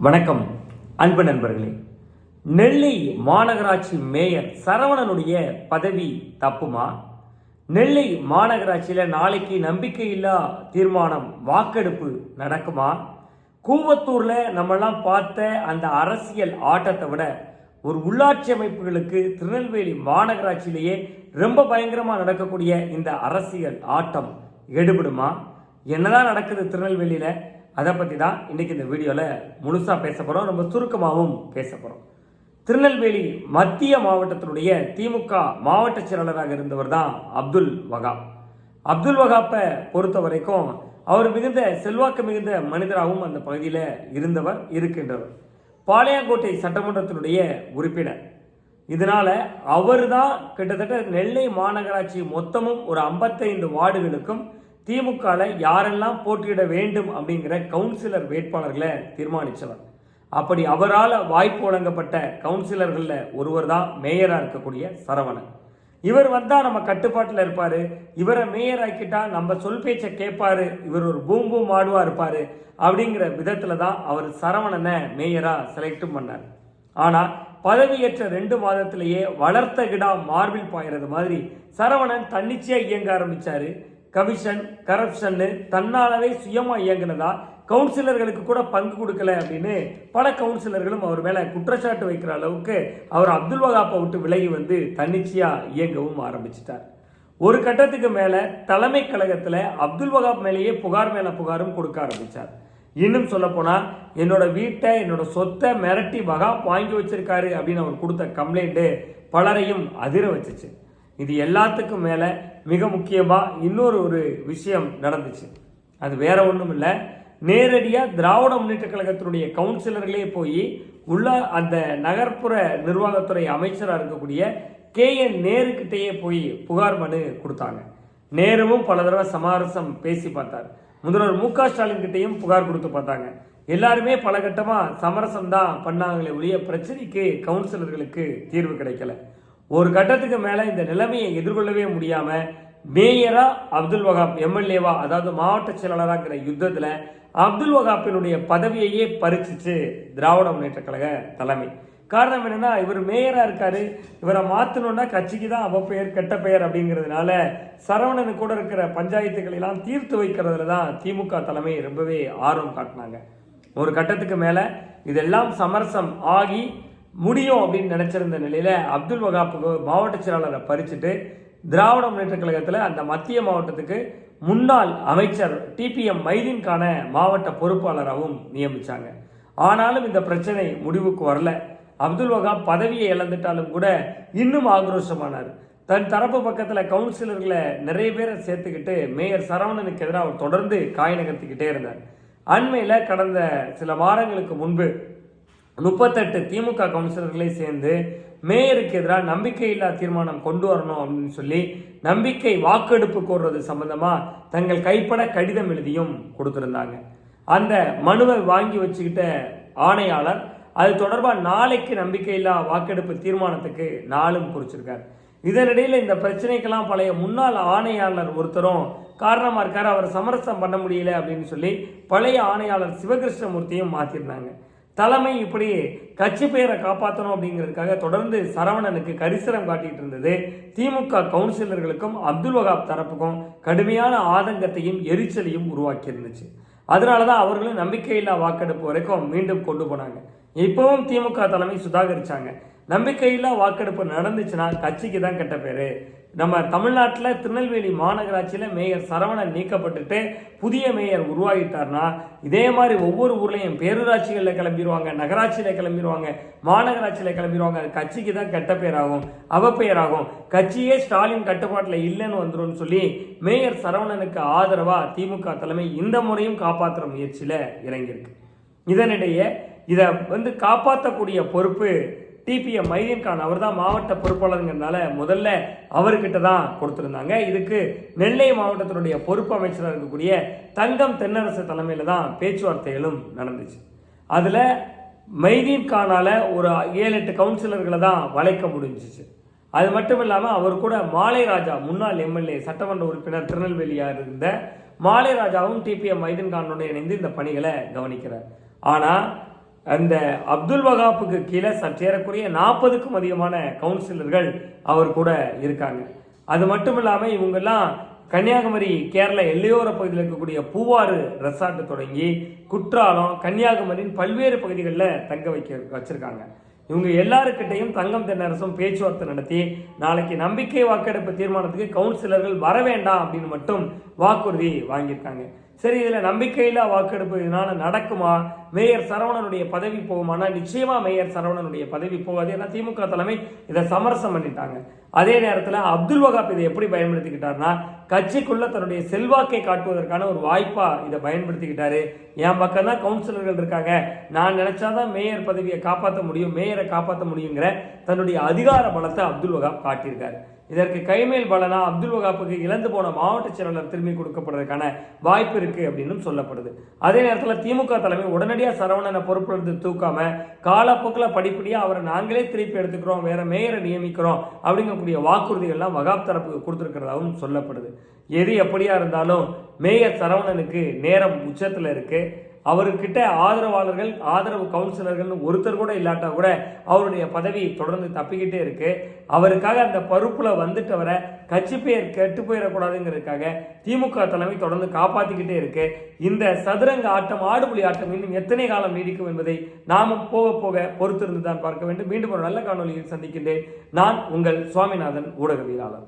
வணக்கம் அன்பு நண்பர்களே. நெல்லை மாநகராட்சி மேயர் சரவணனுடைய பதவி தப்புமா? நெல்லை மாநகராட்சியில் நாளைக்கு நம்பிக்கையில்லா தீர்மானம் வாக்கெடுப்பு நடக்குமா? கூவத்தூரில் நம்மெல்லாம் பார்த்த அந்த அரசியல் ஆட்டத்தை விட ஒரு உள்ளாட்சி அமைப்புகளுக்கு திருநெல்வேலி மாநகராட்சியிலேயே ரொம்ப பயங்கரமாக நடக்கக்கூடிய இந்த அரசியல் ஆட்டம் எடுபடுமா? என்னதான் நடக்குது திருநெல்வேலியில்? அதை பற்றி தான் இன்றைக்கி இந்த வீடியோவில் முழுசாக பேச போகிறோம். ரொம்ப சுருக்கமாகவும் பேச போகிறோம். திருநெல்வேலி மத்திய மாவட்டத்தினுடைய திமுக மாவட்ட செயலாளராக இருந்தவர் தான் அப்துல் வகாப். அப்துல் வகாப்பை பொறுத்த வரைக்கும் அவர் மிகுந்த செல்வாக்கு மிகுந்த மனிதராகவும் அந்த பகுதியில் இருக்கின்றவர். பாளையங்கோட்டை சட்டமன்றத்தினுடைய உறுப்பினர். இதனால் அவர் தான் கிட்டத்தட்ட நெல்லை மாநகராட்சி மொத்தமும் ஒரு 55 வார்டுகளுக்கும் திமுகவில் யாரெல்லாம் போட்டியிட வேண்டும் அப்படிங்கிற கவுன்சிலர் வேட்பாளர்களை தீர்மானித்தவர். அப்படி அவரால் வாய்ப்பு வழங்கப்பட்ட கவுன்சிலர்களில் ஒருவர் தான் மேயராக இருக்கக்கூடிய சரவணன். இவர் வந்தால் நம்ம கட்டுப்பாட்டில் இருப்பார், இவரை மேயர் ஆக்கிட்டா நம்ம சொல் பேச்சை கேட்பார், இவர் ஒரு பூம் பூம் ஆடுவாக இருப்பார் அப்படிங்கிற விதத்தில் தான் அவர் சரவணனை மேயராக செலக்டும் பண்ணார். ஆனால் பதவியேற்ற 2 மாதத்திலேயே வளர்த்த கிடா மார்பில் பாயிறது மாதிரி சரவணன் தன்னிச்சையாக இயங்க ஆரம்பித்தார். கமிஷன் கரப்ஷன்னு தன்னாலவே சுயமாக இயங்கினதா கவுன்சிலர்களுக்கு கூட பங்கு கொடுக்கல அப்படின்னு பல கவுன்சிலர்களும் அவர் மேலே குற்றச்சாட்டு வைக்கிற அளவுக்கு அவர் அப்துல் வகாப்பை விட்டு விலகி வந்து தன்னிச்சையாக இயங்கவும் ஆரம்பிச்சிட்டார். ஒரு கட்டத்துக்கு மேலே தலைமை கழகத்தில் அப்துல் வகாப் மேலேயே புகார் மேலே புகாரும் கொடுக்க ஆரம்பித்தார். இன்னும் சொல்லப்போனால் என்னோட வீட்டை என்னோட சொத்தை மிரட்டி வகாப் வாங்கி வச்சிருக்காரு அப்படின்னு அவர் கொடுத்த கம்ப்ளைண்ட்டு பலரையும் அதிர வச்சிச்சு. இது எல்லாத்துக்கும் மேலே மிக முக்கியமாக இன்னொரு விஷயம் நடந்துச்சு. அது வேற ஒன்றும் இல்லை, நேரடியாக திராவிட முன்னேற்ற கழகத்தினுடைய கவுன்சிலர்களே போய் உள்ள அந்த நகர்ப்புற நிர்வாகத்துறை அமைச்சராக இருக்கக்கூடிய KN நேருக்கிட்டேயே போய் புகார் மனு கொடுத்தாங்க. நேருவும் பல தடவை சமரசம் பேசி பார்த்தார். முதல்வர் MK ஸ்டாலின் கிட்டையும் புகார் கொடுத்து பார்த்தாங்க. எல்லாருமே பல கட்டமாக சமரசம் தான் பண்ணாங்களே ஒழிய பிரச்சனைக்கு கவுன்சிலர்களுக்கு தீர்வு கிடைக்கல. ஒரு கட்டத்துக்கு மேலே இந்த நிலைமையை எதிர்கொள்ளவே முடியாமல் மேயரா அப்துல் வகாப் MLAவா, அதாவது மாவட்ட செயலாளராங்கிற யுத்தத்தில் அப்துல் வகாப்பினுடைய பதவியையே பறிச்சிச்சு திராவிட முன்னேற்ற கழக தலைமை. காரணம் என்னன்னா, இவர் மேயராக இருக்காரு, இவரை மாற்றணுன்னா கட்சிக்கு தான் அவப்பெயர் கெட்ட பெயர் அப்படிங்கிறதுனால சரவணனு கூட இருக்கிற பஞ்சாயத்துக்களெல்லாம் தீர்த்து வைக்கிறதுல தான் திமுக தலைமை ரொம்பவே ஆர்வம் காட்டினாங்க. ஒரு கட்டத்துக்கு மேலே இதெல்லாம் சமரசம் ஆகி முடியும் அப்படின்னு நினைச்சிருந்த நிலையில அப்துல் வகாப்புக்கு மாவட்ட செயலாளரை பறிச்சுட்டு திராவிட முன்னேற்ற கழகத்தில் அந்த மத்திய மாவட்டத்துக்கு முன்னாள் அமைச்சர் TPM மைதீன்கான மாவட்ட பொறுப்பாளராகவும் நியமிச்சாங்க. ஆனாலும் இந்த பிரச்சனை முடிவுக்கு வரல. அப்துல் வகாப் பதவியை இழந்துட்டாலும் கூட இன்னும் ஆக்ரோஷமானார். தன் தரப்பு பக்கத்தில் கவுன்சிலர்களை நிறைய பேரை சேர்த்துக்கிட்டு மேயர் சரவணனுக்கு எதிராக அவர் தொடர்ந்து காய் நகர்த்திக்கிட்டே இருந்தார். அண்மையில் கடந்த சில வாரங்களுக்கு முன்பு 38 திமுக கவுன்சிலர்களை சேர்ந்து மேயருக்கு எதிராக நம்பிக்கையில்லா தீர்மானம் கொண்டு வரணும் அப்படின்னு சொல்லி நம்பிக்கை வாக்கெடுப்பு கோர்றது சம்பந்தமாக தங்கள் கைப்பட கடிதம் எழுதியும் கொடுத்துருந்தாங்க. அந்த மனுவை வாங்கி வச்சுக்கிட்ட ஆணையாளர் அது தொடர்பாக நாளைக்கு நம்பிக்கையில்லா வாக்கெடுப்பு தீர்மானத்துக்கு நாளும் குறிச்சிருக்கார். இதனிடையில் இந்த பிரச்சனைக்கெல்லாம் பழைய முன்னாள் ஆணையாளர் ஒருத்தரும் காரணமாக இருக்கார், அவர் சமரசம் பண்ண முடியல அப்படின்னு சொல்லி பழைய ஆணையாளர் சிவகிருஷ்ணமூர்த்தியும் மாற்றிருந்தாங்க. தலைமை இப்படி கட்சி பெயரை காப்பாற்றணும் அப்படிங்கிறதுக்காக தொடர்ந்து சரவணனுக்கு கரிசனம் காட்டிட்டு இருந்தது திமுக கவுன்சிலர்களுக்கும் அப்துல் வகாப் தரப்புக்கும் கடுமையான ஆதங்கத்தையும் எரிச்சலையும் உருவாக்கி இருந்துச்சு. அதனால தான் அவர்களும் நம்பிக்கையில்லா வாக்கெடுப்பு வரைக்கும் மீண்டும் கொண்டு போனாங்க. இப்பவும் திமுக தலைமை சுதாகரிச்சாங்க. நம்பிக்கையில்லா வாக்கெடுப்பு நடந்துச்சுன்னா கட்சிக்கு தான் கெட்ட பேரு. நம்ம தமிழ்நாட்டில் திருநெல்வேலி மாநகராட்சியில் மேயர் சரவணன் நீக்கப்பட்டுட்டு புதிய மேயர் உருவாகிட்டார்னா இதே மாதிரி ஒவ்வொரு ஊர்லேயும் பேரூராட்சிகளில் கிளம்பிடுவாங்க, நகராட்சியில் கிளம்பிடுவாங்க, மாநகராட்சியில் கிளம்பிடுவாங்க. அது கட்சிக்கு தான் கெட்ட பேராகும், அவப்பெயராகும். கட்சியே ஸ்டாலின் கட்டுப்பாட்டில் இல்லைன்னு வந்துடும் சொல்லி மேயர் சரவணனுக்கு ஆதரவாக திமுக தலைமை இந்த முறையும் காப்பாற்றுற முயற்சியில் இறங்கியிருக்கு. இதனிடையே இதை காப்பாற்றக்கூடிய பொறுப்பு TPM மைதீன்கான், அவர் தான் மாவட்ட பொறுப்பாளருங்கிறதுனால முதல்ல அவர்கிட்ட தான் கொடுத்துருந்தாங்க. இதுக்கு நெல்லை மாவட்டத்தினுடைய பொறுப்பு அமைச்சராக இருக்கக்கூடிய தங்கம் தென்னரசு தலைமையில் தான் பேச்சுவார்த்தைகளும் நடந்துச்சு. அதில் மைதீன்கானால் ஒரு 7-8 கவுன்சிலர்களை தான் வளைக்க முடிஞ்சிச்சு. அது மட்டும் இல்லாமல் அவர் கூட மாலை ராஜா, முன்னாள் MLA சட்டமன்ற உறுப்பினர் திருநெல்வேலியாக இருந்த மாலை ராஜாவும் TPM மைதீன்கானுடன் இணைந்து இந்த பணிகளை கவனிக்கிறார். ஆனால் அந்த அப்துல் வகாப்புக்கு கீழே சற்றேறக்குரிய 40க்கும் அதிகமான கவுன்சிலர்கள் அவர் கூட இருக்காங்க. அது மட்டும் இல்லாமல் இவங்கெல்லாம் கன்னியாகுமரி கேரள எல்லையோர பகுதியில் இருக்கக்கூடிய பூவாறு ரெசார்ட் தொடங்கி குற்றாலம் கன்னியாகுமரியின் பல்வேறு பகுதிகளில் தங்க வச்சிருக்காங்க. இவங்க எல்லாருக்கிட்டையும் தங்கம் தென்னரசும் பேச்சுவார்த்தை நடத்தி நாளைக்கு நம்பிக்கை வாக்கெடுப்பு தீர்மானத்துக்கு கவுன்சிலர்கள் வர வேண்டாம் அப்படின்னு மட்டும் வாக்குறுதி வாங்கியிருக்காங்க. சரி, இதில் நம்பிக்கையில்லா வாக்கெடுப்பு இதனால நடக்குமா? மேயர் சரவணனுடைய பதவி போகுமானா நிச்சயமா மேயர் சரவணனுடைய பதவி போகாது. ஏன்னா திமுக தலைமை இதை சமரசம் பண்ணிட்டாங்க. அதே நேரத்தில் அப்துல் வகாப் இதை எப்படி பயன்படுத்திக்கிட்டாருன்னா கட்சிக்குள்ள தன்னுடைய செல்வாக்கை காட்டுவதற்கான ஒரு வாய்ப்பா இதை பயன்படுத்திக்கிட்டாரு. என் பக்கம் தான் கவுன்சிலர்கள் இருக்காங்க, நான் நினைச்சாதான் மேயர் பதவியை காப்பாற்ற முடியும், மேயரை காப்பாற்ற முடியுங்கிற தன்னுடைய அதிகார பலத்தை அப்துல் வகாப் காட்டியிருக்காரு. இதற்கு கைமேல் பலனா அப்துல் வகாப்புக்கு இழந்து போன மாவட்ட செயலாளர் திரும்பி கொடுக்கப்படுறதுக்கான வாய்ப்பு இருக்கு அப்படின்னு சொல்லப்படுது. அதே நேரத்தில் திமுக தலைமை உடனடியாக சரவணனை பொறுப்பிலிருந்து தூக்காம காலப்போக்கில் படிப்படியாக அவரை நாங்களே திருப்பி எடுத்துக்கிறோம், வேற மேயரை நியமிக்கிறோம் அப்படிங்கக்கூடிய வாக்குறுதிகள்லாம் வகாப் தரப்புக்கு கொடுத்துருக்கிறதாகவும் சொல்லப்படுது. எது எப்படியா இருந்தாலும் மேயர் சரவணனுக்கு நேரம் உச்சத்தில் இருக்கு. அவர்கிட்ட ஆதரவாளர்கள் ஆதரவு கவுன்சிலர்கள் ஒருத்தர் கூட இல்லாட்டா கூட அவருடைய பதவி தொடர்ந்து தப்பிக்கிட்டே இருக்கு. அவருக்காக அந்த பொறுப்புல வந்துட்டவரை கட்சி பெயர் கெட்டு போயிடக்கூடாதுங்கிறதுக்காக திமுக தலைமை தொடர்ந்து காப்பாற்றிக்கிட்டே இருக்கு. இந்த சதுரங்க ஆட்டம் ஆடுபுலி ஆட்டம் இன்னும் எத்தனை காலம் நீடிக்கும் என்பதை நாமும் போக போக பொறுத்திருந்து தான் பார்க்க வேண்டும். மீண்டும் ஒரு நல்ல காணொலியில் சந்திக்கின்றேன். நான் உங்கள் சுவாமிநாதன், ஊடகவியலாளர்.